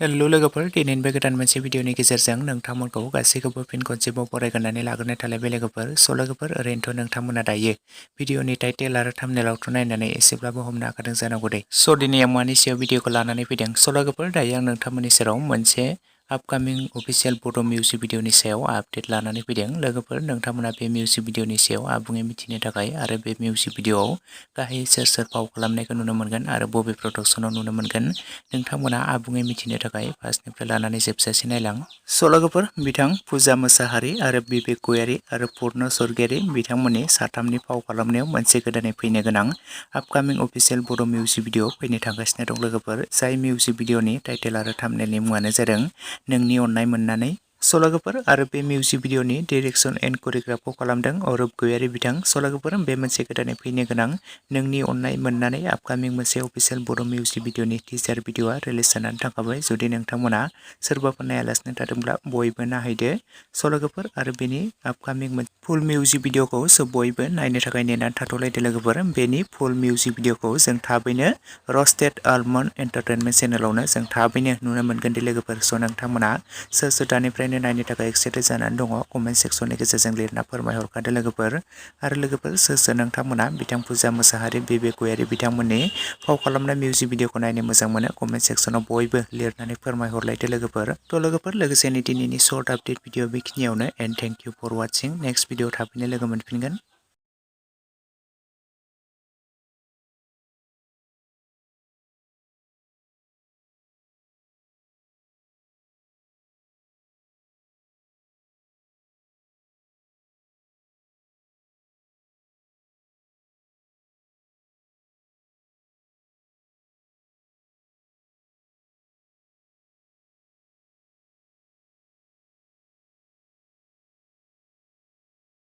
Hello लोगोफोर दिनैनि बे गोदान मोनसे भिडिअनि गेजेरजों नोंथांमोनखौ गासैखौबो फिन खनसेबाव बरायगोननानै लाग्रोनाय थाबाय बे लोगोफोर लोगोफोर ओरैनोथ' नोंथांमोना दायो भिडिअनि टाइटेल आरो थाम्बनेइलावथ' नायनानै एसेब्लाबो हमनो हाखादों जानांगौ दे दिनै आं मानि सायाव भिडिअखौ लानानै फैदों लोगोफोर दायो आं नोंथांमोननि सेराव मोनसे आपकामिं अफिसियेल बड' मिउजिक भिडिअनि सायाव आपडेट लानानै फैदों लोगोफोर नोंथांमोना बे मिउजिक भिडिअनि सायाव आबुङै मिथिनो थाखाय आरो बे मिउजिक भिडिअआव गाहायै सोर सोर फाव खालामनायखौ नुनो मोनगोन आरो बबे प्रडाक्शनाव नुनो मोनगोन नोंथांमोना आबुङै मिथिनो थाखाय फार्स्टनिफ्राय लानानै जोबजासिम नायलां लोगोफोर बिथां पूजा मोसाहारि आरो बिबेक गयारि आरो पुर्ण स्वर्गियारि बिथांमोननि साथामनि फाव खालामनायाव मोनसे गोदानै फैनो गोनां आपकामिं अफिसियेल बड' मिउजिक भिडिअ फैनो थांगासिनो दं लोगोफोर जाय मिउजिक भिडिअनि टाइटेल आरो थाम्बनेइलनि मुङानो जादों नोंनि अननाय मोननानै लोगोफोर आरो बे मिउजिक भिडिअनि डाइरेक्शन एन्ड करिय'ग्राफखौ खालामदों अरुप गयारि बिथां लोगोफोर बे मोनसे गोदानै फैनो गोनां नोंनि अननाय मोननानै आपकामिं मोनसे अफिसियेल बड' मिउजिक भिडिअनि टिजार भिडिअआ रिलिज जानानै थांखाबाय जुदि नोंथांमोना सोरबाफोर नायालासिनो थादोंब्ला बयबो नायहैदो लोगोफोर आरो बेनि आपकामिं फुल मिउजिक भिडिअखौ बयबो नायनो थाखाय नेनानै थाथ'लायदो लोगोफोर बेनि फुल मिउजिक भिडिअखौ जों थाबैनो रस्टेड आलमन्ड एन्टारटेनमेन्ट चेनेलावनो जों थाबैनो नुनो मोनगोन दे लोगोफोर नोंथांमोना सोर दानिफ्रायनो नायनो थाखाय एक्साइटेड जानानै दङ कमेन्ट सेक्सननि गेजेरजों लिरना फोरमायहरखादो लोगोफोर आरो लोगोफोर सोर नोंथांमोना बिथां पूजा मोसाहारि बिबेक गयारि बिथांमोननि फाव खालामनाय मिउजिक भिडिअखौ नायनो मोजां मोनो कमेन्ट सेक्सनाव बयबो लिरनानै फोरमायहरलायदो लोगोफोर लोगोफोर लोगोसेनो दिनैनि सर्ट आपडेट भिडिअ बेखिनियावनो and thank you for watching next video थाबैनो लोगो मोनफिनगोन।